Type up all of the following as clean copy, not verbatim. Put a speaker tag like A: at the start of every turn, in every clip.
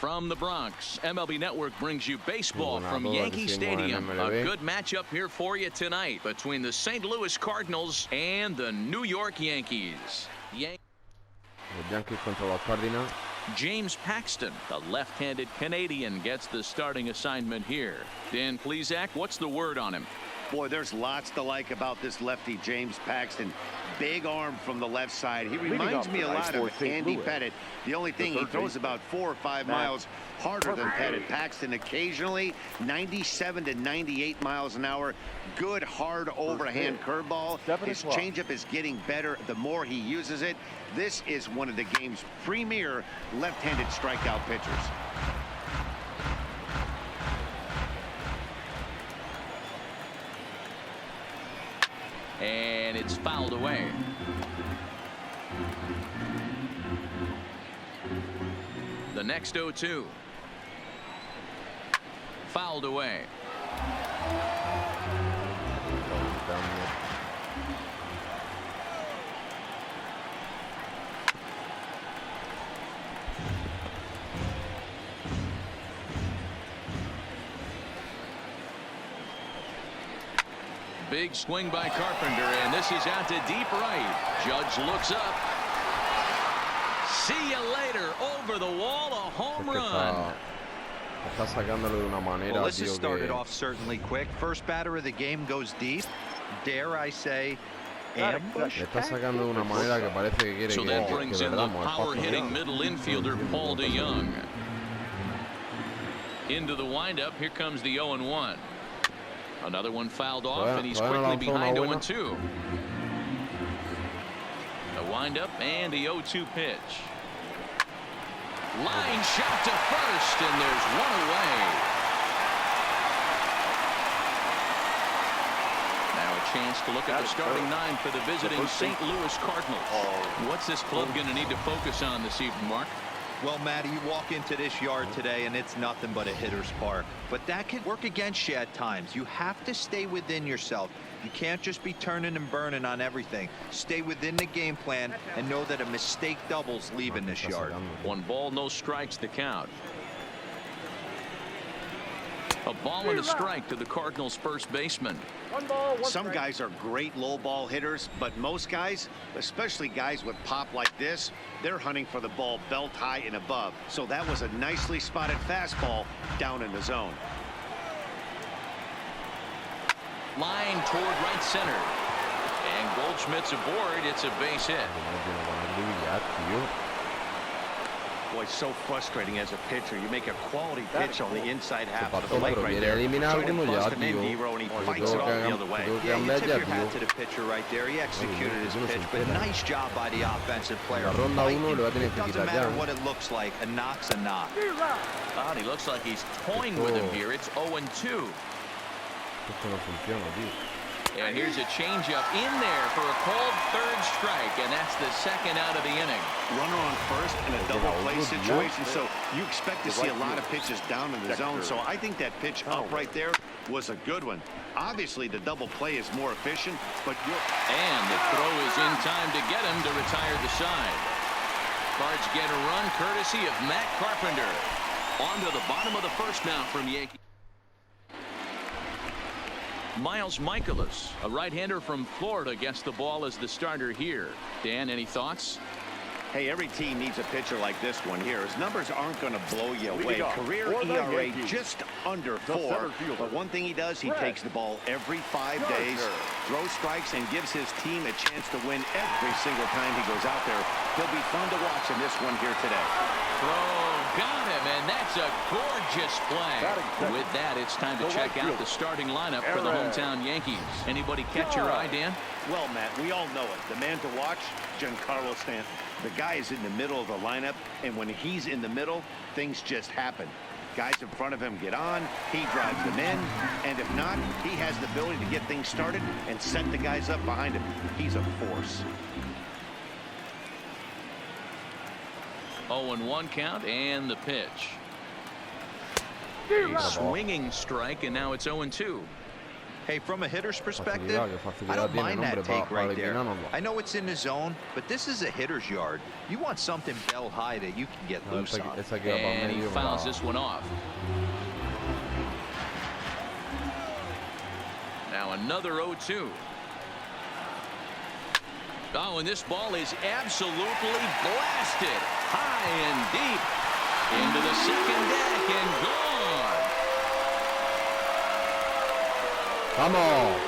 A: From the Bronx, MLB Network brings you baseball from Yankee Stadium. A good matchup here for you tonight between the St. Louis Cardinals and the New York Yankees.
B: Yankees contra los Cardinals.
A: James Paxton, the left-handed Canadian, gets the starting assignment here. Dan Plesac, what's the word on him?
C: Boy, there's lots to like about this lefty, James Paxton. Big arm from the left side. He reminds me a lot of Andy Pettit. The only thing, he throws about 4 or 5 miles harder than Pettit. Paxton occasionally 97 to 98 miles an hour. Good, hard overhand curveball. His changeup is getting better the more he uses it. This is one of the game's premier left-handed strikeout pitchers.
A: And it's fouled away. The next 0-2. Fouled away. Big swing by Carpenter, and this is out to deep right. Judge looks up. See you later. Over the wall, a home run.
B: Está sacándolo de una manera.
D: Well, this has started off certainly quick. First batter of the game goes deep. Dare I say, ambush.
B: Está sacando de una manera que parece que quiere
A: so that brings in the power-hitting middle infielder Paul DeYoung. Into the windup. Here comes the 0-1. Another one fouled off, and he's quickly behind 0-2. A windup and the 0-2 pitch. Line shot to first, and there's one away. Now a chance to look at the starting 9 for the visiting St. Louis Cardinals. What's this club going to need to focus on this evening, Mark?
D: Well, Matty, you walk into this yard today and it's nothing but a hitter's park. But that can work against you at times. You have to stay within yourself. You can't just be turning and burning on everything. Stay within the game plan and know that a mistake doubles leaving this yard.
A: 1 ball, no strikes to count. A ball and a strike to the Cardinals' first baseman.
C: Some guys are great low ball hitters, but most guys, especially guys with pop like this, they're hunting for the ball belt high and above. So that was a nicely spotted fastball down in the zone.
A: Line toward right center. And Goldschmidt's aboard. It's a base hit.
C: Boy, so frustrating as a pitcher. You make a quality pitch on the inside half of the plate right there. Try to bust him in, Hero, and he fights it all the other way.
D: Yeah, you tip your hat to the pitcher right there. He executed his pitch, but nice job by the offensive player. It doesn't matter what it looks like. A knock's a knock.
A: Oh, he looks like he's toying with him here. It's 0-2. And here's a changeup in there for a called third strike, and that's the second out of the inning.
C: Runner on first in a double play situation, so you expect to see a lot of pitches down in the zone. So I think that pitch up right there was a good one. Obviously, the double play is more efficient, but
A: and the throw is in time to get him to retire the side. Cards get a run courtesy of Matt Carpenter. On to the bottom of the first now from Yankees. Miles Michaelis, a right-hander from Florida, gets the ball as the starter here. Dan, any thoughts?
C: Hey, every team needs a pitcher like this one here. His numbers aren't going to blow you away. Career ERA just under 4. But one thing he does, he takes the ball every 5 days, throws strikes, and gives his team a chance to win every single time he goes out there. He'll be fun to watch in this one here today.
A: Got him, and that's a gorgeous play. With that, it's time to check out the starting lineup for the hometown Yankees. Anybody catch your eye, Dan?
C: Well, Matt, we all know it. The man to watch, Giancarlo Stanton. The guy is in the middle of the lineup, and when he's in the middle, things just happen. Guys in front of him get on, he drives them in, and if not, he has the ability to get things started and set the guys up behind him. He's a force.
A: 0-1 count, and the pitch. A swinging strike, and now it's 0-2.
D: Hey, from a hitter's perspective, I don't mind that take right there. I know it's in the zone, but this is a hitter's yard. You want something bell high that you can get loose on.
A: And he fouls this one off. Now another 0-2. Oh, and this ball is absolutely blasted high and deep into the second deck and gone.
B: Come on.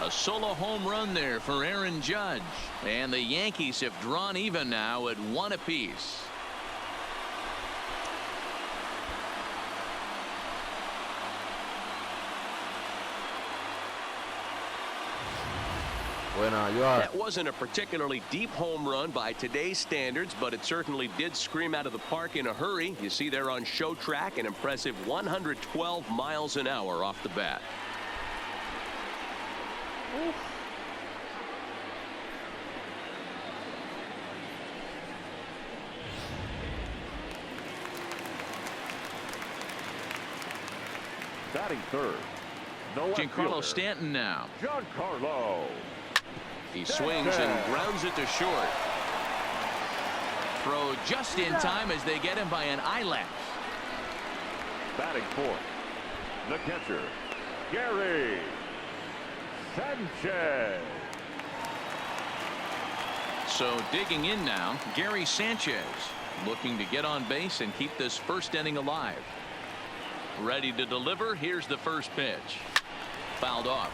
A: A solo home run there for Aaron Judge. And the Yankees have drawn even now at 1 apiece.
E: That wasn't a particularly deep home run by today's standards, but it certainly did scream out of the park in a hurry. You see there on show track an impressive 112 miles an hour off the bat.
F: Batting third.
A: Giancarlo Stanton now.
F: Giancarlo.
A: He swings and grounds it to short. Throw just in time as they get him by an eyelash.
F: Batting fourth. The catcher, Gary Sanchez.
A: So digging in now, Gary Sanchez looking to get on base and keep this first inning alive. Ready to deliver. Here's the first pitch. Fouled off.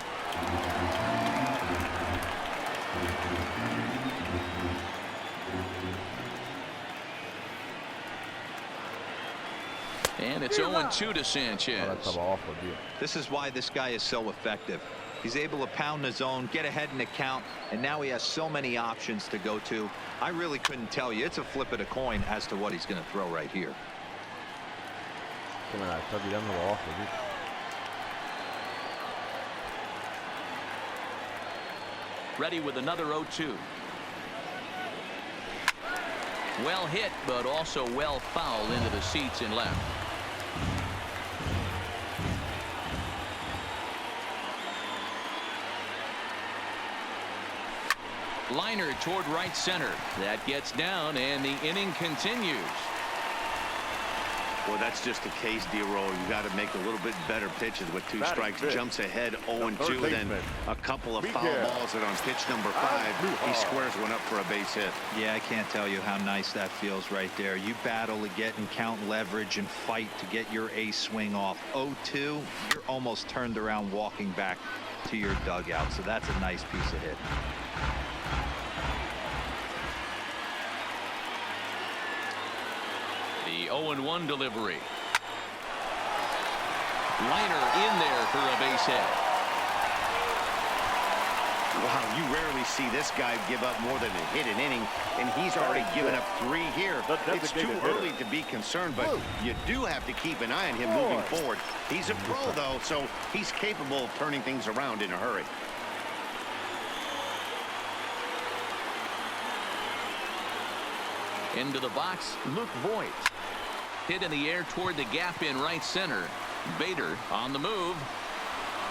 A: And it's 0-2 to Sanchez.
D: This is why this guy is so effective. He's able to pound the zone, get ahead in the count, and now he has so many options to go to. I really couldn't tell you. It's a flip of the coin as to what he's going to throw right here.
A: Ready with another 0-2. Well hit, but also well fouled into the seats and left. Liner toward right center. That gets down, and the inning continues.
C: Well, that's just the case, D-Roll. You got to make a little bit better pitches with 2 strikes. Jumps ahead 0-2, then a couple of foul balls, and on pitch number 5, he squares one up for a base hit.
D: Yeah, I can't tell you how nice that feels right there. You battle to get and count leverage and fight to get your ace swing off. 0-2, you're almost turned around walking back to your dugout, so that's a nice piece of hit.
A: The 0-1 delivery. Liner in there for a base hit.
C: Wow, you rarely see this guy give up more than a hit an inning, and he's already given up 3 here. It's too early to be concerned, but you do have to keep an eye on him moving forward. He's a pro, though, so he's capable of turning things around in a hurry.
A: Into the box, Luke Voigt. Hit in the air toward the gap in right center. Bader on the move.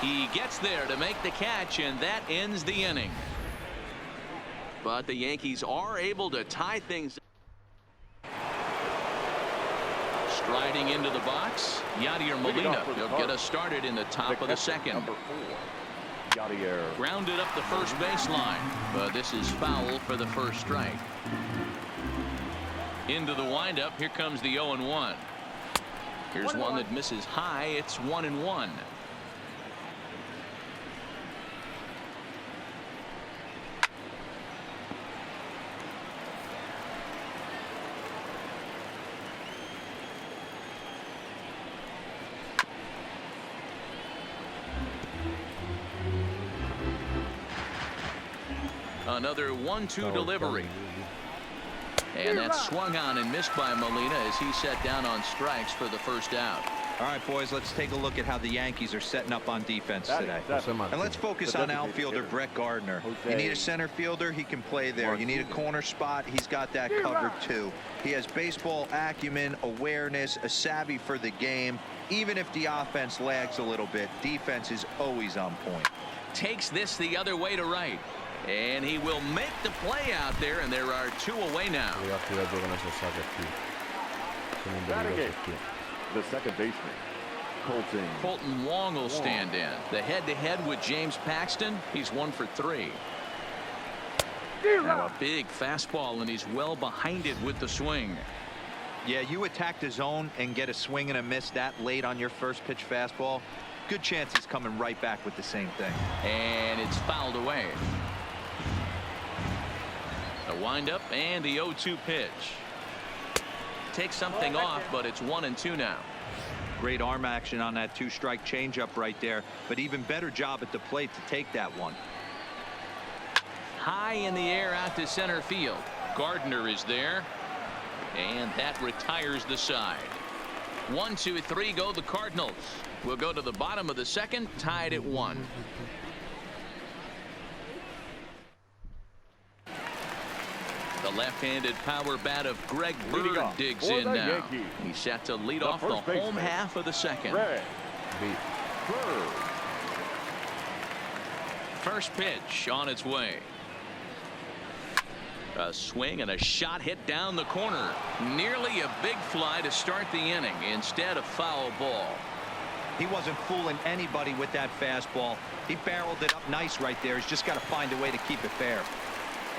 A: He gets there to make the catch, and that ends the inning. But the Yankees are able to tie things. Striding into the box, Yadier Molina. He'll get us started in the top of the second. Grounded up the first baseline, but this is foul for the first strike. Into the windup. Here comes the 0-1. Here's one that misses high. It's 1-1. Another 1-2 delivery. And that's swung on and missed by Molina as he set down on strikes for the first out.
D: All right, boys, let's take a look at how the Yankees are setting up on defense today. And let's focus on outfielder Brett Gardner. You need a center fielder, he can play there. You need a corner spot, he's got that covered too. He has baseball acumen, awareness, a savvy for the game. Even if the offense lags a little bit, defense is always on point.
A: Takes this the other way to right. And he will make the play out there, and there are 2 away now.
F: The second baseman,
A: Colton Wong will stand in. The head-to-head with James Paxton. He's 1 for 3. Now a big fastball, and he's well behind it with the swing.
D: Yeah, you attack the zone and get a swing and a miss that late on your first pitch fastball. Good chance he's coming right back with the same thing.
A: And it's fouled away. The windup and the 0-2 pitch. Takes something off, but it's 1-2 now.
D: Great arm action on that 2-strike changeup right there, but even better job at the plate to take that one.
A: High in the air out to center field. Gardner is there, and that retires the side. 1, 2, 3 go the Cardinals. We'll go to the bottom of the second, tied at 1. The left-handed power bat of Greg Bird digs in now. He's set to lead off the home half of the second. First pitch on its way. A swing and a shot hit down the corner. Nearly a big fly to start the inning. Instead, a foul ball.
D: He wasn't fooling anybody with that fastball. He barreled it up nice right there. He's just got to find a way to keep it fair.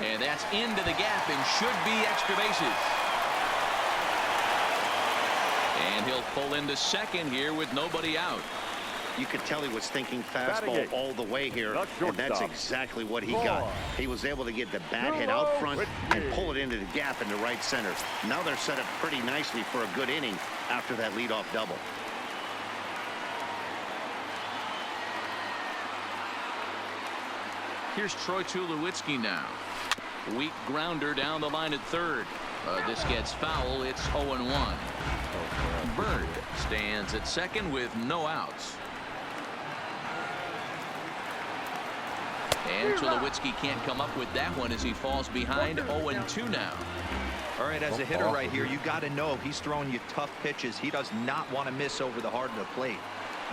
A: And that's into the gap and should be extra bases. And he'll pull into second here with nobody out.
C: You could tell he was thinking fastball all the way here, and that's exactly what he got. He was able to get the bat hit out front and pull it into the gap into right center. Now they're set up pretty nicely for a good inning after that leadoff double.
A: Here's Troy Tulowitzki now. Weak grounder down the line at third. This gets foul. It's 0-1. Bird stands at second with no outs. And Tulowitzki can't come up with that one as he falls behind. 0-2 now.
D: All right, as a hitter right here, you got to know he's throwing you tough pitches. He does not want to miss over the heart of the plate.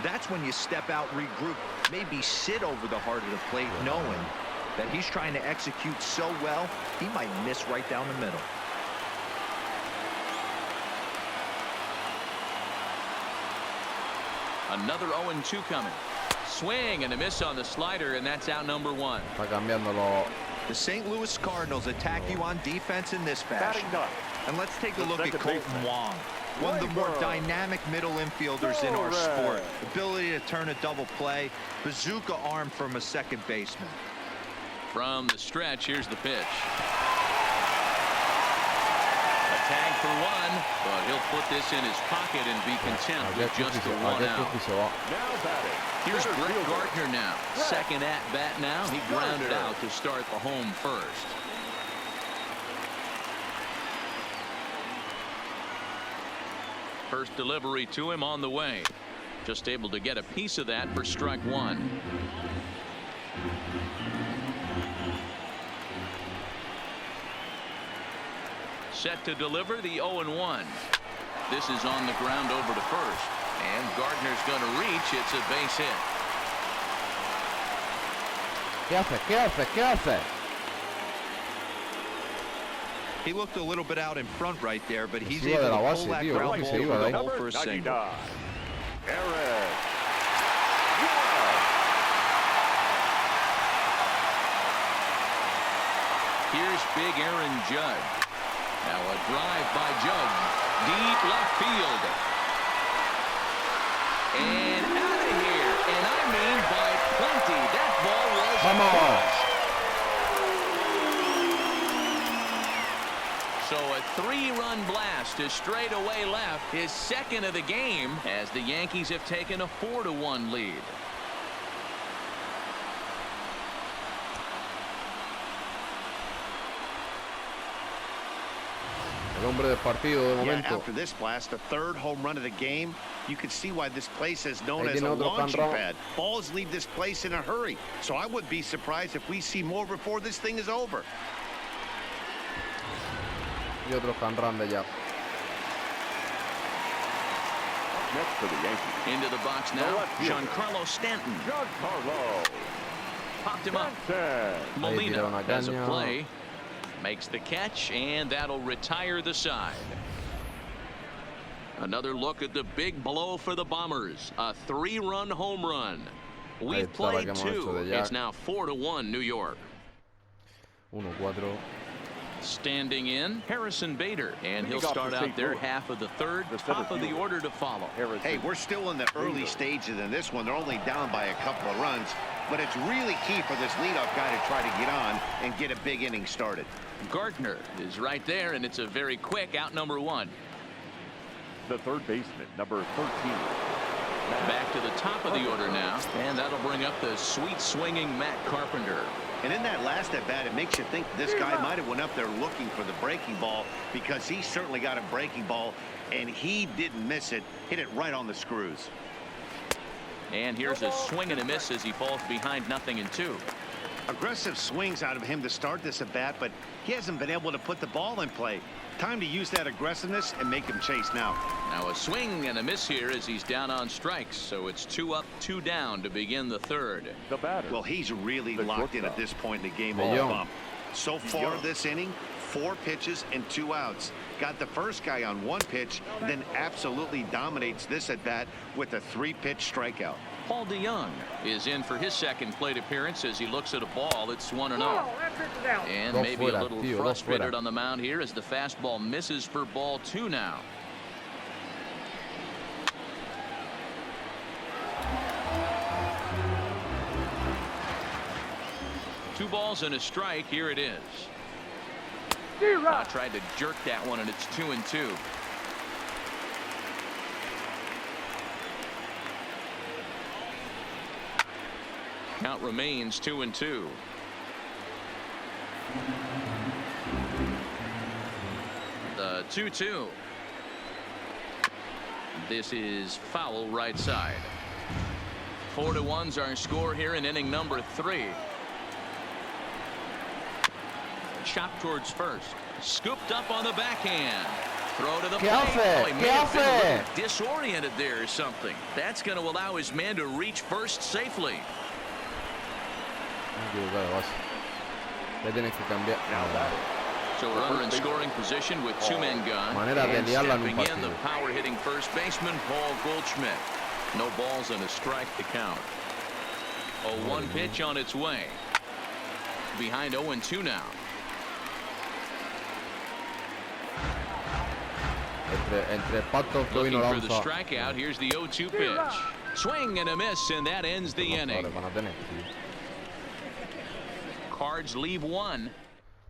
D: That's when you step out, regroup, maybe sit over the heart of the plate, knowing that he's trying to execute so well, he might miss right down the middle.
A: Another 0-2 coming. Swing and a miss on the slider, and that's out number 1.
D: The St. Louis Cardinals attack you on defense in this fashion. And let's take a look at Colton Wong. One of the more dynamic middle infielders in our sport. Ability to turn a double play. Bazooka arm from a second baseman.
A: From the stretch, here's the pitch. A tag for 1, but he'll put this in his pocket and be content with just the 1 out. Here's Brett Gardner now. Second at bat now. He grounded out to start the home first. First delivery to him on the way. Just able to get a piece of that for strike 1. Set to deliver the 0-1. This is on the ground over to first. And Gardner's going to reach. It's a base hit.
B: ¿Qué hace?
D: He looked a little bit out in front right there, but he's able to pull that ground ball over the hole for a single.
A: Here's big Aaron Judge. Now a drive by Judge. Deep left field. And out of here. And I mean by plenty. That ball was crushed. So a 3-run blast to straightaway left. His second of the game as the Yankees have taken a 4-1 lead.
B: El hombre del partido de momento.
C: After this blast, the third home run of the game, you can see why this place is known
B: Ahí
C: as
B: tiene
C: a
B: otro
C: launching
B: Juan
C: pad. Balls leave this place in a hurry, so I would be surprised if we see more before this thing is over.
B: Y otro home run de allá.
F: Next for the Yankees.
A: Into the box now. Giancarlo Stanton.
F: Giancarlo.
A: Popped him up.
F: Sanchez.
A: Molina has a play. Makes the catch, and that'll retire the side. Another look at the big blow for the Bombers. A 3-run home run. We've played 2. It's now 4-1 New York.
B: 1-4.
A: Standing in, Harrison Bader, and he'll start out their half of the third. Top of the order to follow.
C: Hey, we're still in the early stages in this one. They're only down by a couple of runs, but it's really key for this leadoff guy to try to get on and get a big inning started.
A: Gardner is right there, and it's a very quick out number 1.
F: The third baseman, number 13.
A: Back to the top of the order now, and that'll bring up the sweet swinging Matt Carpenter.
C: And in that last at bat, it makes you think this guy might have went up there looking for the breaking ball, because he certainly got a breaking ball, and he didn't miss it. Hit it right on the screws.
A: And here's a swing and a miss as he falls behind 0-2.
C: Aggressive swings out of him to start this at bat, but he hasn't been able to put the ball in play. Time to use that aggressiveness and make him chase now.
A: Now a swing and a miss here as he's down on strikes, so it's 2 up, 2 down to begin the third.
F: The batter.
C: Well, he's really locked in at this point in the game. So far this inning, 4 pitches and 2 outs. Got the first guy on 1 pitch, then absolutely dominates this at bat with a 3-pitch strikeout.
A: Paul DeYoung is in for his second plate appearance as he looks at a ball. It's 1-0. And maybe a little frustrated on the mound here as the fastball misses for ball 2 now. Two balls and a strike. Here it is. Tried to jerk that one, and it's 2-2. Count remains 2-2. The 2-2. This is foul right side. 4-1's our score here in inning number 3. Chop towards first. Scooped up on the backhand. Throw to the plate. He may have been a little disoriented there or something. That's going to allow his man to reach first safely. So runner in scoring position with 2 men gone. And stepping in, the power hitting first baseman Paul Goldschmidt. No balls and a strike to count. 0-1 pitch on its way. Behind 0-2 now. Looking for the strikeout. Here's the 0-2 pitch. Swing and a miss, and that ends the inning. Cards leave 1.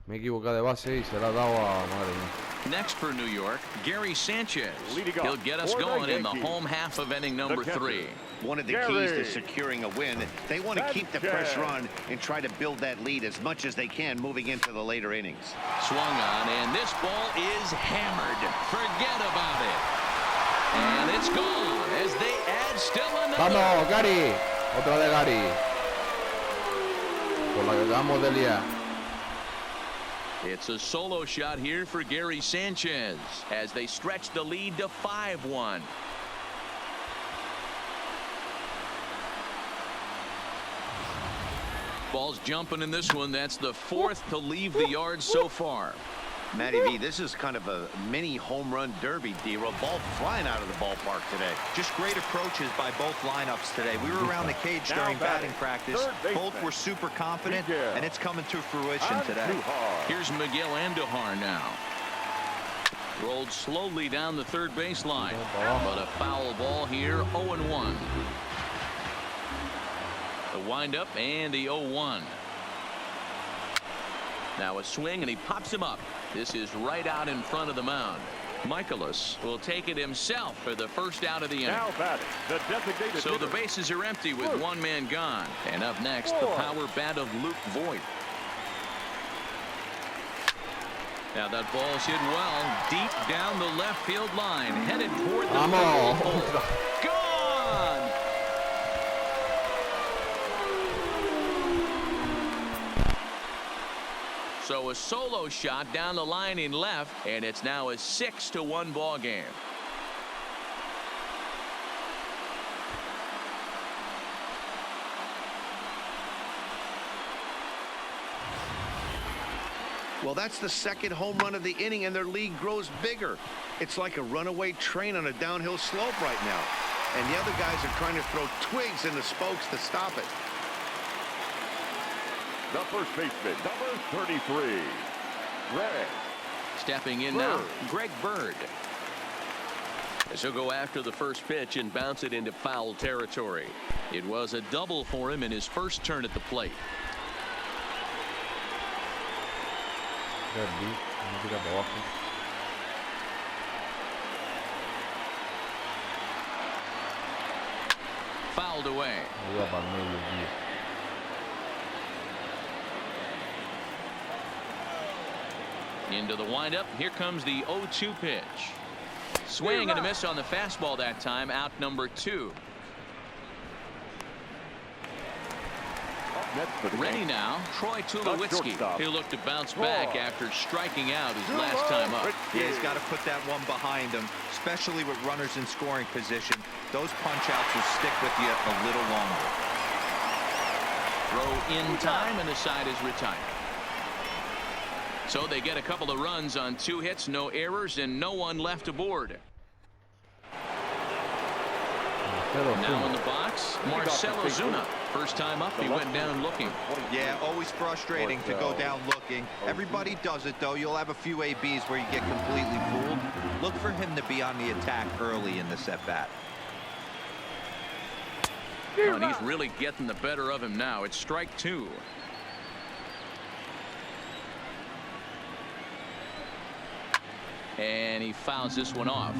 B: Me equivoqué de base y se la ha dado a madre mía.
A: Next for New York, Gary Sanchez. He'll get us going in the home half of inning number 3.
C: One of the keys to securing a win. They want to keep the pressure on and try to build that lead as much as they can moving into the later innings.
A: Swung on, and this ball is hammered. Forget about it. And it's gone as they add still another.
B: Vamos, Gary. Otra de Gary. Por la que acabamos de liar.
A: It's a solo shot here for Gary Sanchez as they stretch the lead to 5-1. Ball's jumping in this one. That's the 4th to leave the yard so far.
C: Matty V, this is kind of a mini home run derby deal. A ball flying out of the ballpark today.
D: Just great approaches by both lineups today. We were around the cage during batting practice. Both were super confident, and it's coming to fruition today.
A: Here's Miguel Andujar now. Rolled slowly down the third baseline, but a foul ball here. 0-1. The windup and the 0-1. Now a swing, and he pops him up. This is right out in front of the mound. Michaelis will take it himself for the first out of the inning.
F: Now batting, the designated
A: so the bases are empty with 1 man gone. And up next, the power bat of Luke Voigt. Now that ball's hit well deep down the left field line, headed toward the
B: Vamos.
A: Gone. So a solo shot down the line in left, and it's now a 6-1 ball game.
C: Well, that's the second home run of the inning, and their lead grows bigger. It's like a runaway train on a downhill slope right now. And the other guys are trying to throw twigs in the spokes to stop it.
F: The first baseman, number 33, Greg.
A: Stepping in now, Greg Bird. As he'll go after the first pitch and bounce it into foul territory. It was a double for him in his first turn at the plate. Fouled away. Into the windup. Here comes the 0-2 pitch. Swing and a miss on the fastball that time. Out number 2. Ready now, Troy Tulowitzki. He'll look to bounce back after striking out his last time up.
D: Yeah, he's got to put that one behind him, especially with runners in scoring position. Those punch-outs will stick with you a little longer.
A: Throw in time, and the side is retired. So they get a couple of runs on 2 hits, no errors, and no one left aboard. Now in the box, Marcell Ozuna. First time up, he went down looking.
D: Yeah, always frustrating to go down looking. Everybody does it, though. You'll have a few ABs where you get completely fooled. Look for him to be on the attack early in this at-bat.
A: Oh, and he's really getting the better of him now. It's strike 2. And he fouls this one off.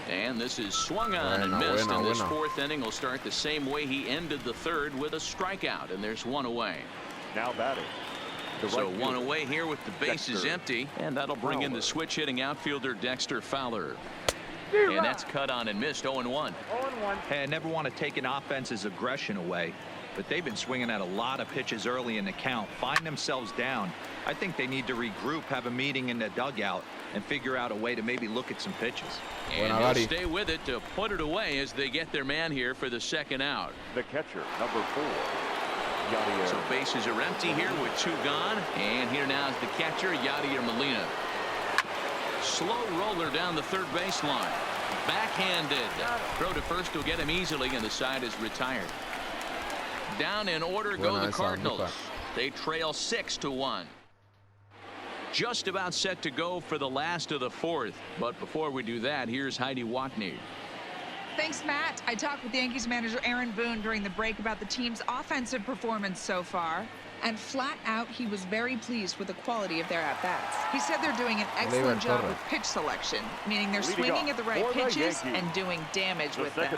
A: And this is swung on and missed, and this 4th inning will start the same way he ended the 3rd, with a strikeout, and there's 1 away.
F: Now batting.
A: So 1 away here with the bases empty, and that'll bring in the switch hitting outfielder Dexter Fowler. And that's cut on and missed. 0-1.
D: Hey, I never want to take an offense's aggression away, but they've been swinging at a lot of pitches early in the count, find themselves down. I think they need to regroup, have a meeting in the dugout, and figure out a way to maybe look at some pitches.
A: And he'll stay with it to put it away as they get their man here for the 2nd out.
F: The catcher, number 4.
A: So bases are empty here with 2 gone. And here now is the catcher, Yadier Molina. Slow roller down the 3rd baseline. Backhanded. Throw to first will get him easily, and the side is retired. Down in order go the Cardinals. They trail 6-1. Just about set to go for the last of the 4th. But before we do that, here's Heidi Watney.
G: Thanks, Matt. I talked with Yankees manager Aaron Boone during the break about the team's offensive performance so far. And flat out, he was very pleased with the quality of their at-bats. He said they're doing an excellent job with pitch selection, meaning they're swinging at the right pitches and doing damage with them.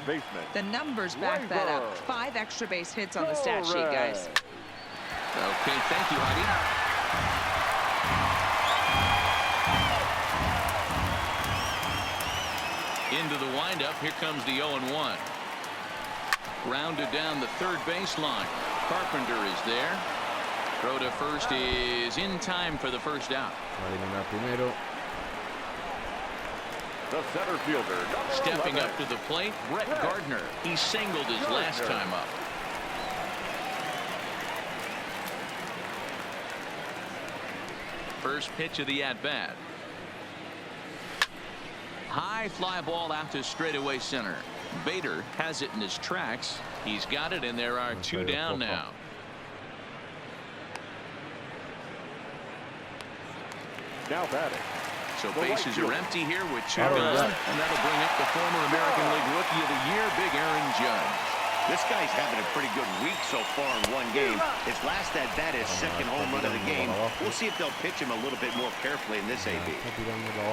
G: The numbers back that up. 5 extra base hits on the stat sheet, guys.
A: Okay, thank you, Heidi. Into the windup. Here comes the 0-1. Rounded down the 3rd baseline. Carpenter is there. Throw to first is in time for the 1st out.
F: The center fielder,
A: stepping up to the plate, Brett Gardner. He singled his last time up. First pitch of the at-bat. High fly ball out to straightaway center. Bader has it in his tracks. He's got it, and there are 2 down now.
F: Now batting.
A: So bases are empty here with 2 gone, and that'll bring up the former American League Rookie of the Year, Big Aaron Judge.
C: This guy's having a pretty good week so far in one game. His last at-bat is second home run of the game. We'll see if they'll pitch him a little bit more carefully in this AB.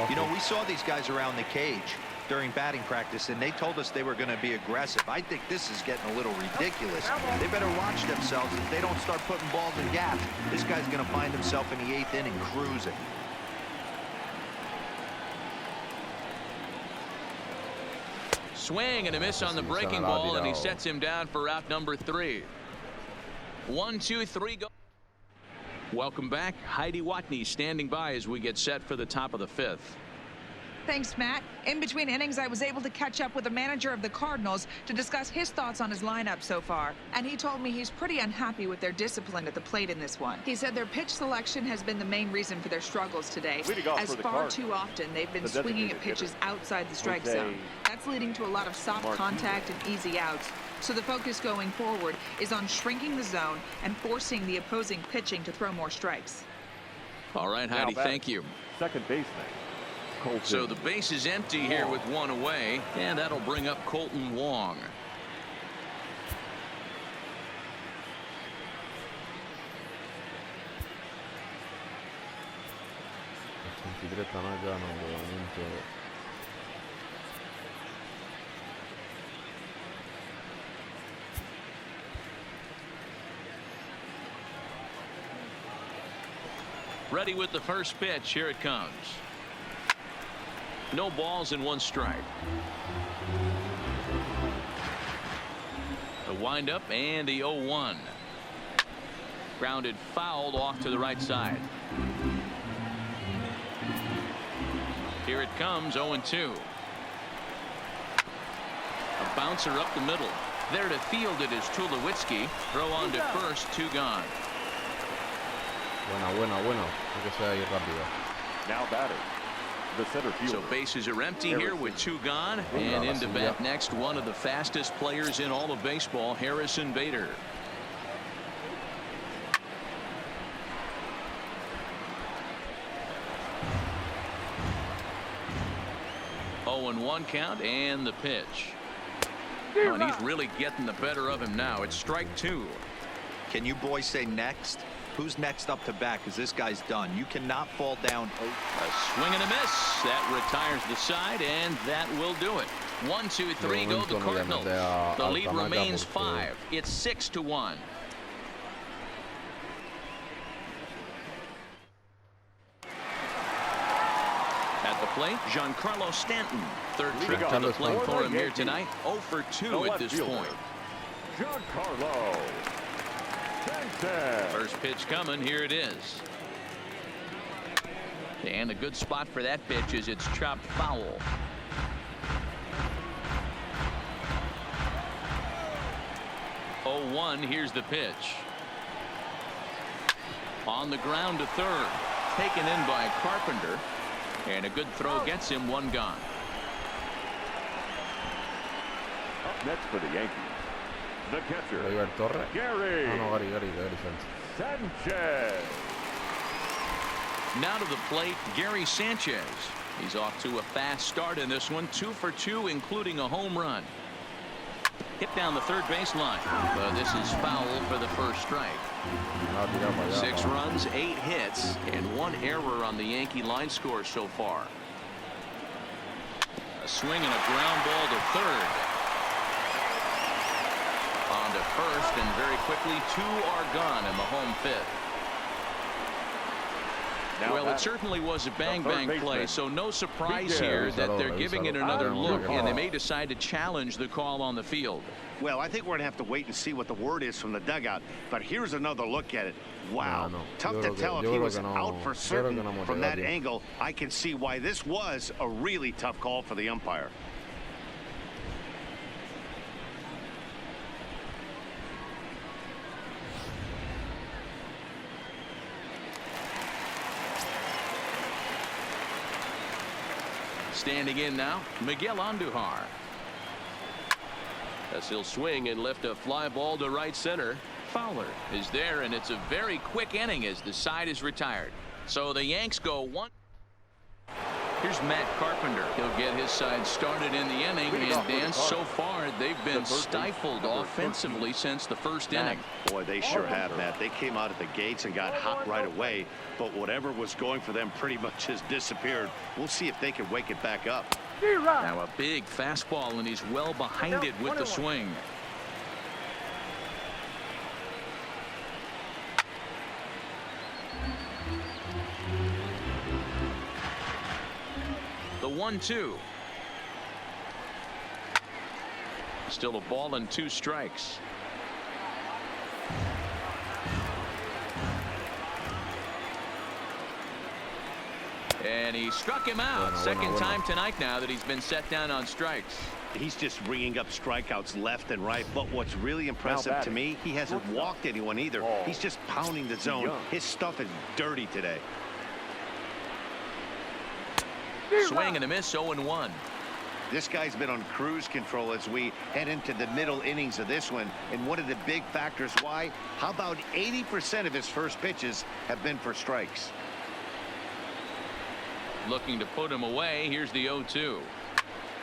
D: You know, we saw these guys around the cage during batting practice, and they told us they were going to be aggressive. I think this is getting a little ridiculous. They better watch themselves if they don't start putting balls in gaps. This guy's going to find himself in the 8th inning cruising.
A: Swing and a miss on the breaking ball, and he sets him down for out number 3. 1, 2, 3, go. Welcome back. Heidi Watney standing by as we get set for the top of the 5th.
G: Thanks, Matt. In between innings, I was able to catch up with the manager of the Cardinals to discuss his thoughts on his lineup so far. And he told me he's pretty unhappy with their discipline at the plate in this one. He said their pitch selection has been the main reason for their struggles today, as far too often they've been swinging at pitches outside the strike zone. That's leading to a lot of soft contact and easy outs. So the focus going forward is on shrinking the zone and forcing the opposing pitching to throw more strikes.
A: All right, Heidi, thank you.
F: Second baseman.
A: So the base is empty here with one away, and that'll bring up Colton Wong. Ready with the first pitch. Here it comes. No balls and 1 strike. The windup and the 0-1. Grounded fouled off to the right side. Here it comes, 0-2. A bouncer up the middle. There to field it is Tulowitzki. Throw on to first, 2 gone.
B: Bueno. Hay que ser ahí rápido.
F: Now batting. The center fielder.
A: So bases are empty here with 2 gone, and into bat next, one of the fastest players in all of baseball, Harrison Bader. Oh, and 1 count, and the pitch. Oh, and he's really getting the better of him now. It's strike 2.
D: Can you boys say next? Who's next up to bat? Because this guy's done. You cannot fall down.
A: A swing and a miss. That retires the side, and that will do it. 1, 2, 3 go the Cardinals. The lead remains 5. It's 6-1. At the plate, Giancarlo Stanton. Third trip to the plate for him here tonight. 0 for 2 at this point.
F: Giancarlo Sanchez.
A: First pitch coming. Here it is. And a good spot for that pitch is it's chopped foul. Oh, 1. Here's the pitch. On the ground to third. Taken in by Carpenter. And a good throw gets him 1 gone.
F: Up next for the Yankees, the catcher,
B: Gary.
F: Gary Sanchez.
A: Now to the plate, Gary Sanchez. He's off to a fast start in this one. 2 for 2, including a home run. Hit down the third baseline. But this is foul for the first strike. 6 runs, 8 hits, and 1 error on the Yankee line score so far. A swing and a ground ball to third. On to first, and very quickly 2 are gone in the home 5th. Well, it certainly was a bang-bang play, so no surprise here that they're giving it another look, and they may decide to challenge the call on the field.
C: Well, I think we're going to have to wait and see what the word is from the dugout, but here's another look at it. Wow. Tough to tell if he was out for certain from that angle. I can see why this was a really tough call for the umpire.
A: Standing in now, Miguel Andujar.
E: As he'll swing and lift a fly ball to right center.
A: Fowler is there, and it's a very quick inning as the side is retired. So the Yanks go 1. Here's Matt Carpenter. He'll get his side started in the inning. And Dan, so far, they've been stifled offensively since the first inning.
C: Boy, they sure have, Matt. They came out of the gates and got hot right away. But whatever was going for them pretty much has disappeared. We'll see if they can wake it back up.
A: Now a big fastball, and he's well behind it with the swing. The 1-2. Still a ball and 2 strikes. And he struck him out. Second time tonight now that he's been set down on strikes.
C: He's just ringing up strikeouts left and right. But what's really impressive to me, he hasn't walked anyone either. He's just pounding the zone. His stuff is dirty today.
A: Swing and a miss, 0-1.
C: This guy's been on cruise control as we head into the middle innings of this one. And one of the big factors why, how about 80% of his first pitches have been for strikes?
A: Looking to put him away. Here's the 0-2.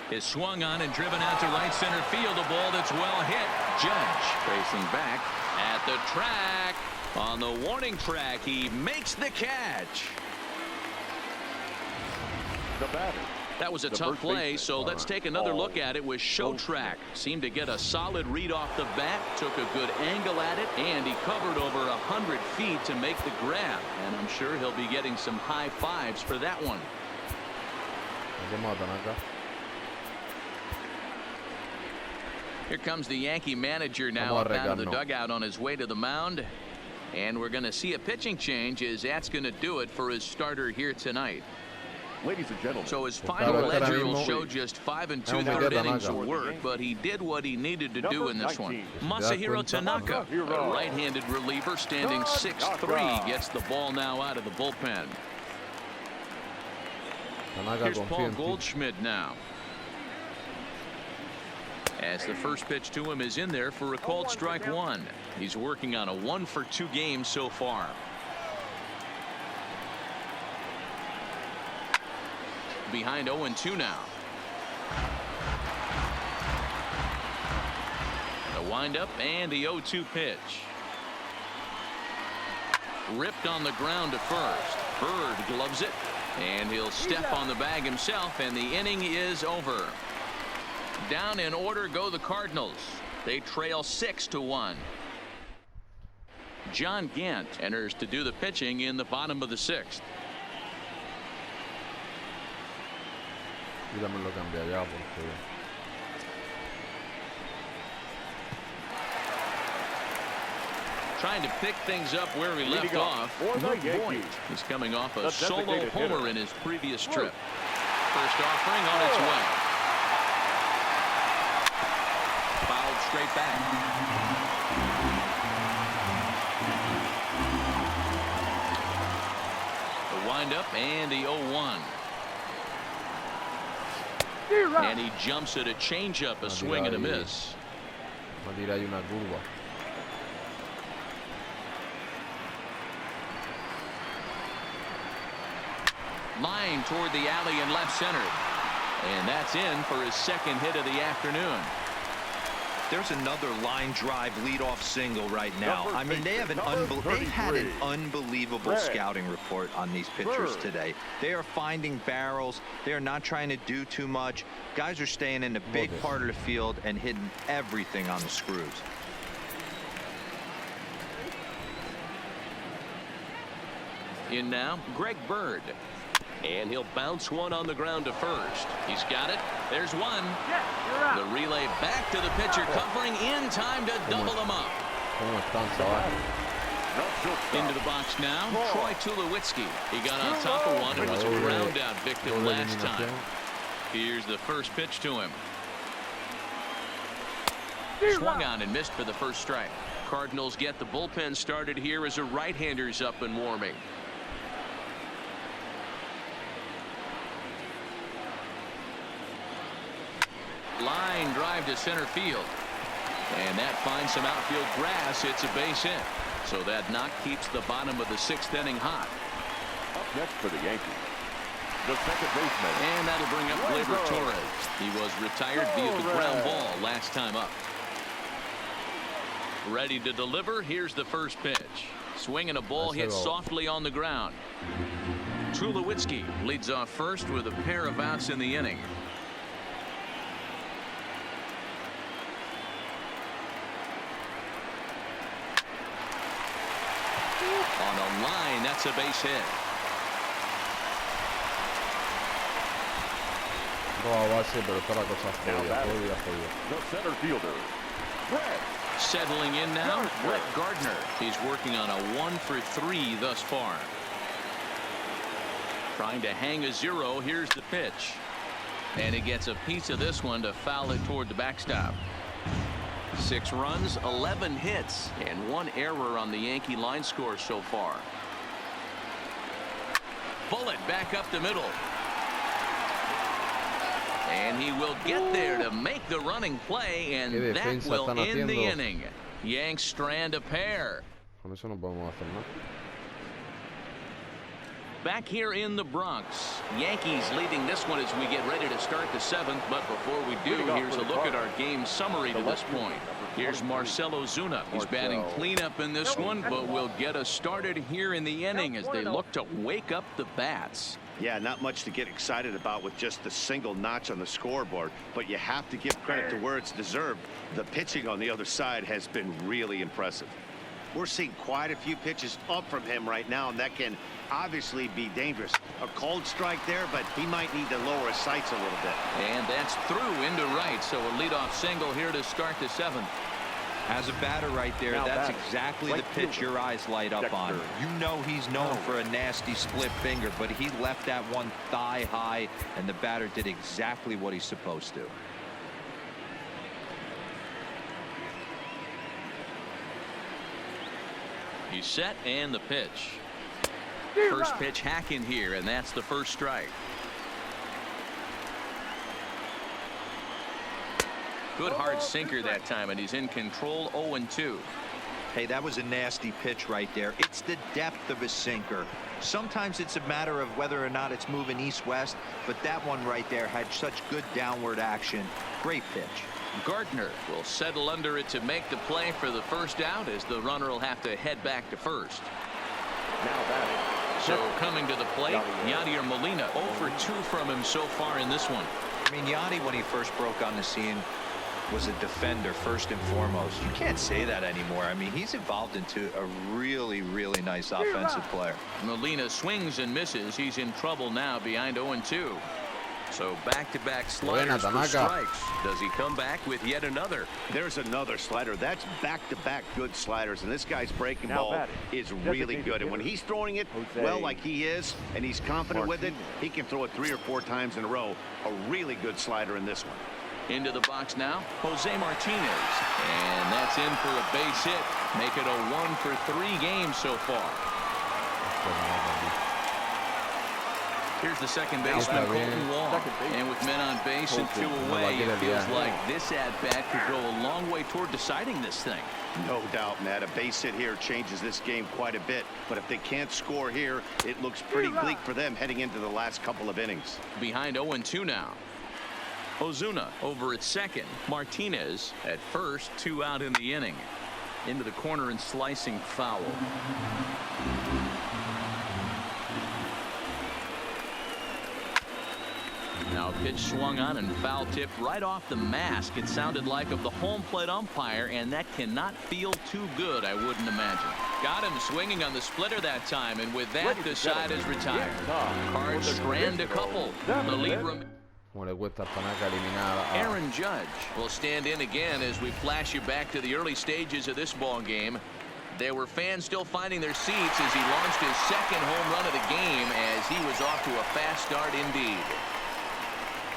A: Is swung on and driven out to right center field. A ball that's well hit. Judge racing back at the track. On the warning track, he makes the catch.
F: The batter.
A: That was a tough play, so let's take another look at it with show track. Seemed to get a solid read off the bat, took a good angle at it, and he covered over 100 feet to make the grab. And I'm sure he'll be getting some high fives for that one. Here comes the Yankee manager now up out of the dugout on his way to the mound. And we're going to see a pitching change as that's going to do it for his starter here tonight.
F: Ladies and gentlemen.
A: So his final ledger will show just 5 2/3 innings of work, but he did what he needed to do in this one. Masahiro Tanaka, a right-handed reliever standing 6'3", gets the ball now out of the bullpen. Here's Paul Goldschmidt now. As the first pitch to him is in there for a called strike 1. He's working on a 1-for-2 game so far. Behind 0-2 now. The windup and the 0-2 pitch. Ripped on the ground to first. Bird gloves it, and he'll step on the bag himself, and the inning is over. Down in order go the Cardinals. They trail 6-1. John Gant enters to do the pitching in the bottom of the 6th. Trying to pick things up where he left off. Luke Voigt is coming off a solo homer in his previous trip. First offering on its way. Fouled straight back. The windup and the 0-1. And he jumps at a changeup, a swing and a miss. Line toward the alley in left center. And that's in for his second hit of the afternoon.
D: There's another line drive leadoff single right now. I mean, they had an unbelievable scouting report on these pitchers today. They are finding barrels. They are not trying to do too much. Guys are staying in the big part of the field and hitting everything on the screws.
A: In now, Greg Bird.
E: And he'll bounce one on the ground to first.
A: He's got it. There's one. The relay back to the pitcher, covering in time to double him up. Into the box now, Troy Tulowitzki. He got on top of one and was a ground out victim last time. Here's the first pitch to him. Swung on and missed for the first strike. Cardinals get the bullpen started here as a right-hander's up and warming. Line drive to center field. And that finds some outfield grass. It's a base hit. So that knock keeps the bottom of the 6th inning hot.
F: Up next for the Yankees. the second baseman.
A: And that'll bring up Gleyber Torres. He was retired via the ground ball last time up. Ready to deliver. Here's the first pitch. Swinging a ball hit softly on the ground. Tulowitzki leads off first with a pair of outs in the inning. On a line, that's a base hit.
F: The center fielder, Brett.
A: Settling in now, Brett Gardner. He's working on a 1-for-3 thus far. Trying to hang a 0. Here's the pitch. And he gets a piece of this one to foul it toward the backstop. 6 runs, 11 hits, and 1 error on the Yankee line score so far. Bullet back up the middle. And he will get there to make the running play, and that will end the inning. Yanks strand a pair. Back here in the Bronx, Yankees leading this one as we get ready to start the 7th. But before we do, here's a look at our game summary to this point. Here's Marcell Ozuna. He's batting cleanup in this one, but will get us started here in the inning as they look to wake up the bats.
C: Yeah, not much to get excited about with just the single notch on the scoreboard, but you have to give credit to where it's deserved. The pitching on the other side has been really impressive. We're seeing quite a few pitches up from him right now, and that can obviously be dangerous. A cold strike there, but he might need to lower his sights a little bit.
A: And that's through into right, so a leadoff single here to start the 7th.
D: As a batter right there, that's exactly the pitch your eyes light up on. You know he's known for a nasty split finger, but he left that one thigh high, and the batter did exactly what he's supposed to.
A: He's set, and the pitch. First pitch hack in here, and that's the first strike. Good hard sinker that time, and he's in control. 0-2.
D: Hey, that was a nasty pitch right there. It's the depth of his sinker. Sometimes it's a matter of whether or not it's moving east-west, but that one right there had such good downward action. Great pitch.
A: Gardner will settle under it to make the play for the first out, as the runner will have to head back to first.
F: Now batting.
A: So coming to the plate, Yadier Molina. 0 for 2 from him so far in this one.
D: I mean, Yadi, when he first broke on the scene, was a defender first and foremost. You can't say that anymore. I mean, he's evolved into a really, really nice offensive player.
A: Molina swings and misses. He's in trouble now behind 0-2. So back-to-back sliders for strikes. Does he come back with yet another?
C: There's another slider. That's back-to-back good sliders, and this guy's breaking ball is really good. And when he's throwing it well like he is, and he's confident with it, he can throw it 3 or 4 times in a row. A really good slider in this one.
A: Into the box now, Jose Martinez. And that's in for a base hit. Make it a 1 for 3 game so far. Here's the second baseman, Colton Wong. And with men on base and 2 away, it feels like this at-bat could go a long way toward deciding this thing.
C: No doubt, Matt. A base hit here changes this game quite a bit. But if they can't score here, it looks pretty bleak for them heading into the last couple of innings.
A: Behind 0-2 now. Ozuna over at second. Martinez at first. 2 out in the inning. Into the corner and slicing foul. Now a pitch swung on and foul tipped right off the mask. It sounded like of the home plate umpire, and that cannot feel too good, I wouldn't imagine. Got him swinging on the splitter that time, and with that, the side is retired. Cards strand a couple. The lead Aaron Judge will stand in again as we flash you back to the early stages of this ball game. There were fans still finding their seats as he launched his second home run of the game, as he was off to a fast start indeed.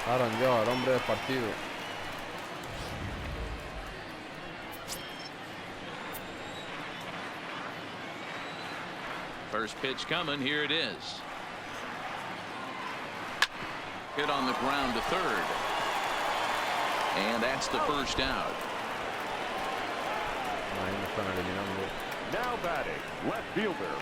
B: Aaron Judge, hombre del partido.
A: First pitch coming. Here it is. Hit on the ground to third. And that's the first out.
F: Now batting, left fielder,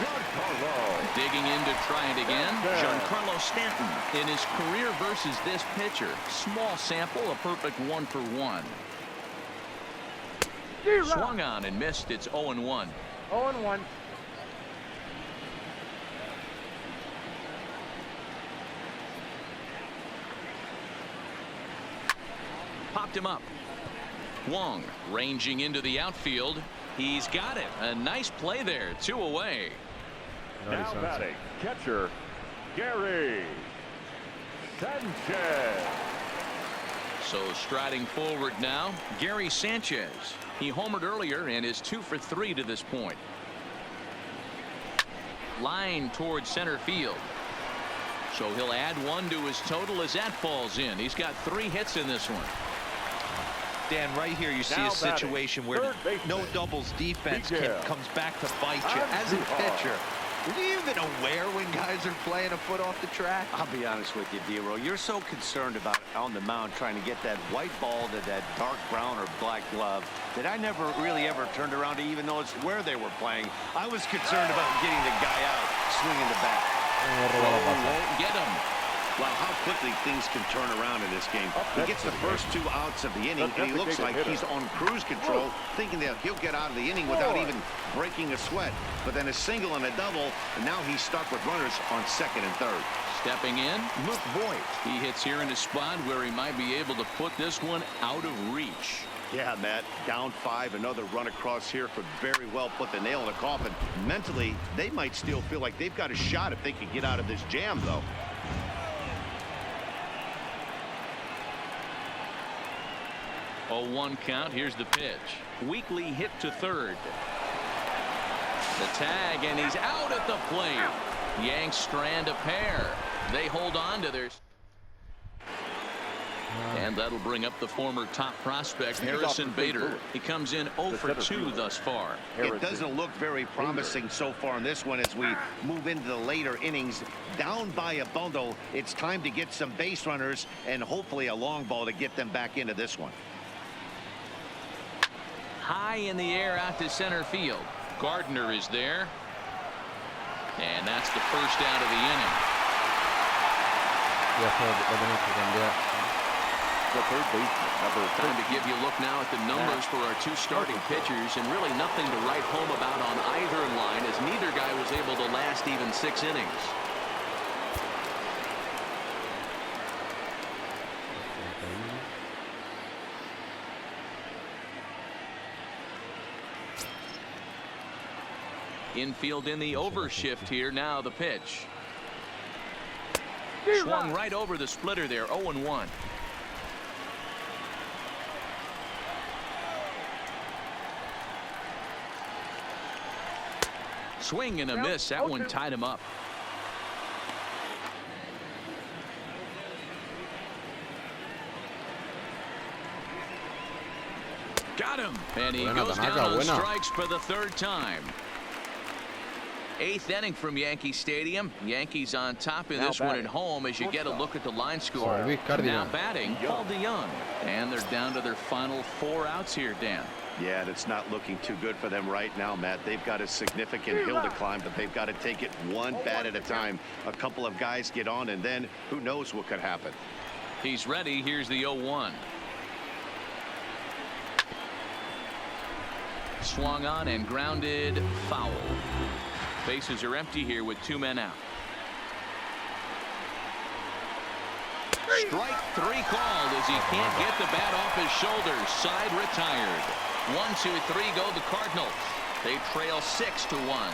F: Giancarlo.
A: Digging in to try it again. Giancarlo Stanton. In his career versus this pitcher, small sample, a perfect 1-for-1. Swung on and missed. It's 0-1.
H: 0-1.
A: Popped him up. Wong ranging into the outfield. He's got it. A nice play there. 2 away.
F: Now batting, catcher, Gary Sanchez.
A: So striding forward now, Gary Sanchez. He homered earlier and is 2 for 3 to this point. Line towards center field. So he'll add 1 to his total as that falls in. He's got 3 hits in this one.
D: Dan, right here you see a situation where no doubles defense comes back to bite you. As a pitcher, are you even aware when guys are playing a foot off the track?
C: I'll be honest with you, D-Roll. You're so concerned about on the mound trying to get that white ball to that dark brown or black glove that I never really ever turned around to even notice where they were playing. I was concerned about getting the guy out swinging the bat.
A: Won't get him.
C: Well, how quickly things can turn around in this game. He gets the first 2 outs of the inning, and he looks like he's on cruise control, thinking that he'll get out of the inning without even breaking a sweat. But then a single and a double, and now he's stuck with runners on second and third.
A: Stepping in, Luke Voigt. He hits here in a spot where he might be able to put this one out of reach.
C: Yeah, Matt, down 5, another run across here could very well put the nail in the coffin. Mentally, they might still feel like they've got a shot if they could get out of this jam, though.
A: 0-1 count. Here's the pitch. Weakly hit to third. The tag, and he's out at the plate. Yanks strand a pair. They hold on to theirs. And that'll bring up the former top prospect, Harrison Bader. He comes in 0 for 2 thus far.
C: It doesn't look very promising so far in this one as we move into the later innings. Down by a bundle, it's time to get some base runners and hopefully a long ball to get them back into this one.
A: High in the air out to center field. Gardner is there. And that's the first out of the inning.
F: The third baseman, number 13.
A: Time to give you a look now at the numbers for our 2 starting pitchers, and really nothing to write home about on either line, as neither guy was able to last even 6 innings. Infield in the overshift here. Now the pitch. Swung right over the splitter there. 0-1. Swing and a miss. That one tied him up. Got him. And he goes down on strikes for the 3rd time. 8th inning from Yankee Stadium. Yankees on top in this one at home as you get a look at the line score. Now batting, Paul DeYoung. And they're down to their final 4 outs here, Dan.
C: Yeah, and it's not looking too good for them right now, Matt. They've got a significant hill to climb, but they've got to take it one bat at a time. A couple of guys get on, and then who knows what could happen.
A: He's ready. Here's the 0-1. Swung on and grounded foul. Bases are empty here with 2 men out. Strike 3 called as he can't get the bat off his shoulders. Side retired. 1, 2, 3 go the Cardinals. They trail 6-1.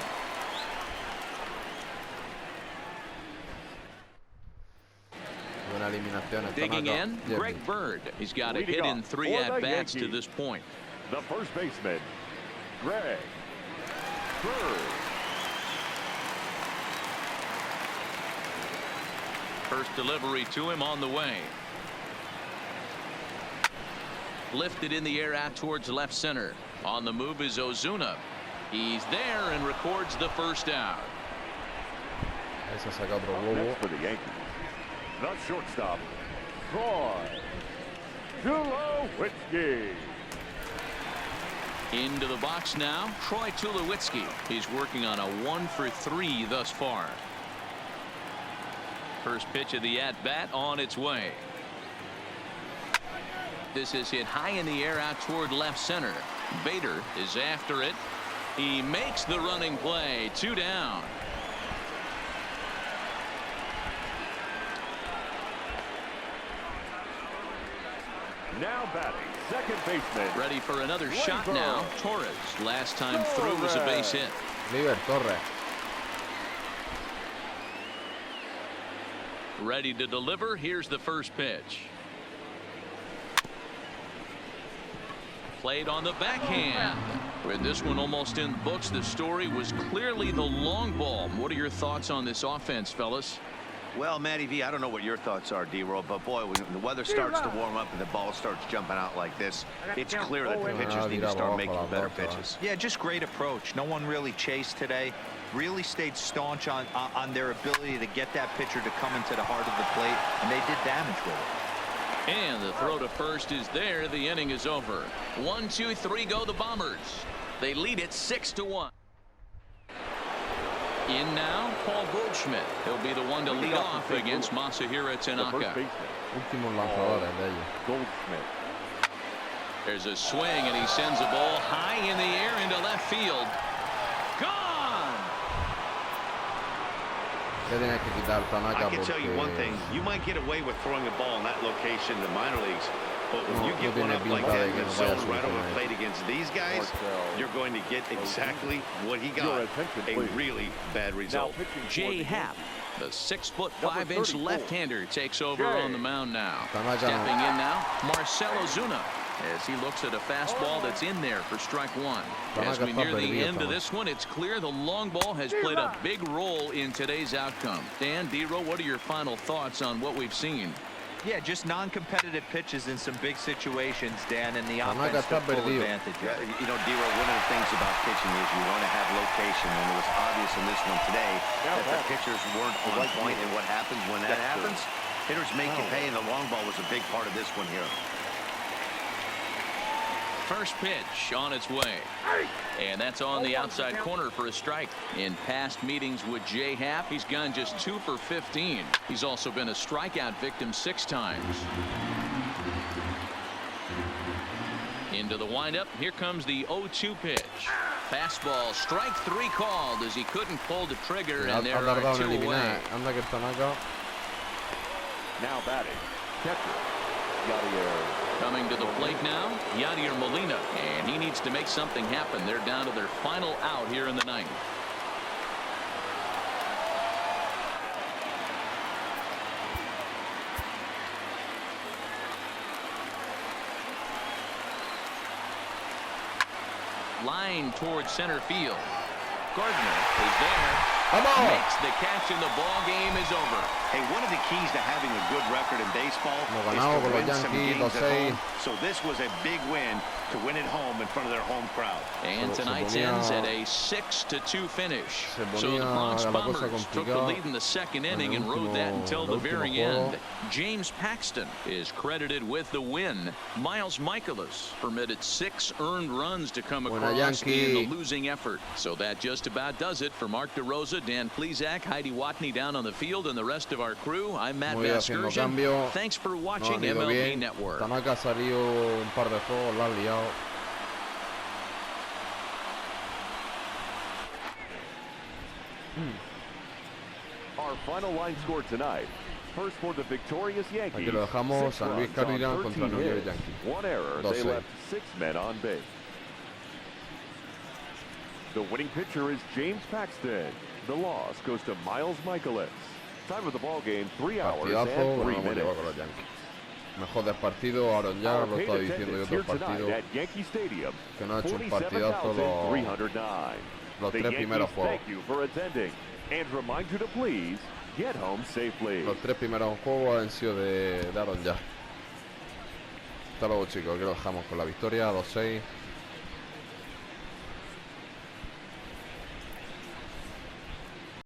A: Digging in, Greg Bird. He's got a hit in 3 at-bats to this point.
F: The first baseman, Greg Bird.
A: First delivery to him on the way. Lifted in the air out towards left center. On the move is Ozuna. He's there and records the first out.
F: Next for the Yankees, the shortstop, Troy Tulowitzki.
A: Into the box now, Troy Tulowitzki. He's working on a 1-for-3 thus far. First pitch of the at-bat on its way. This is hit high in the air out toward left center. Bader is after it. He makes the running play. 2 down.
F: Now batting, second baseman.
A: Ready for another shot now. Torres. Last time through was a base hit.
B: Torres.
A: Ready to deliver. Here's the first pitch. Played on the backhand. With this one almost in the books, the story was clearly the long ball. What are your thoughts on this offense, fellas?
C: Well, Matty V, I don't know what your thoughts are, D-Roll, but boy, when the weather starts to warm up and the ball starts jumping out like this, it's clear that the pitchers need to start making better pitches.
D: Yeah, just great approach. No one really chased today. Really stayed staunch on their ability to get that pitcher to come into the heart of the plate, and they did damage with it.
A: And the throw to first is there. The inning is over. 1, 2, 3 go the Bombers. They lead it 6-1. In now, Paul Goldschmidt. He'll be the one to lead off against Masahiro Tanaka.
B: Últimos lanzadores de ellos.
F: Goldschmidt.
A: There's a swing, and he sends a ball high in the air into left field. Gone!
C: I can tell you one thing. You might get away with throwing a ball in that location in the minor leagues. But when you get one up like that in the zone right over the plate against these guys, you're going to get exactly what he got. A really bad result.
A: Jay Happ, the 6'5" left-hander, takes over on the mound now. Stepping in now, Marcell Ozuna, as he looks at a fastball that's in there for strike 1. As we near the end of this one, it's clear the long ball has played a big role in today's outcome. Dan, D-Roll, what are your final thoughts on what we've seen?
D: Yeah, just non-competitive pitches in some big situations, Dan, and the offense took full advantage.
C: Yeah, you know, D-Roll, one of the things about pitching is you want to have location, and it was obvious in this one today that the pitchers weren't on point, and what happens when that happens? Hitters make you pay, and the long ball was a big part of this one here.
A: First pitch on its way. And that's on the outside corner for a strike. In past meetings with Jay Happ, he's gone just 2 for 15. He's also been a strikeout victim 6 times. Into the windup. Here comes the 0-2 pitch. Fastball, strike 3 called as he couldn't pull the trigger, and there are 2 away.
F: Now batting, catcher, Yadier.
A: Coming to the plate now, Yadier Molina, and he needs to make something happen. They're down to their final out here in the 9th. Line towards center field. Gardner is there. Makes the catch, and the ball game is over.
C: Hey, one of the keys to having a good record in baseball is to win some games at home. So this was a big win to win at home in front of their home crowd.
A: And tonight's ends at a 6-2 finish. So the Bronx Bombers took the lead in the 2nd inning and rode that until the very end. James Paxton is credited with the win. Miles Michaelis permitted 6 earned runs to come across in the losing effort. So that just about does it for Mark DeRosa, Dan Plesac, Heidi Watney down on the field, and the rest of our crew. I'm Matt Vasgersian. Thanks for watching MLB Network.
B: Tanaka salió un par de juegos, la ha liado.
F: Our final line score tonight. First for the victorious Yankees.
B: Aquí lo dejamos. San Luis Cardinals contra New York Yankees.
F: 1 error. They left 6 men on base. The winning pitcher is James Paxton. The loss goes to Miles Michaelis. Time of the ball game, 3 hours and 3 minutes.
B: Mejor del partido, Aaron Judge lo está diciendo, y otro partido que no ha hecho un partidazo los 3 primeros juegos. Los 3 primeros juegos han sido de Aaron Judge. Hasta luego, chicos, que lo dejamos con la victoria 2-6.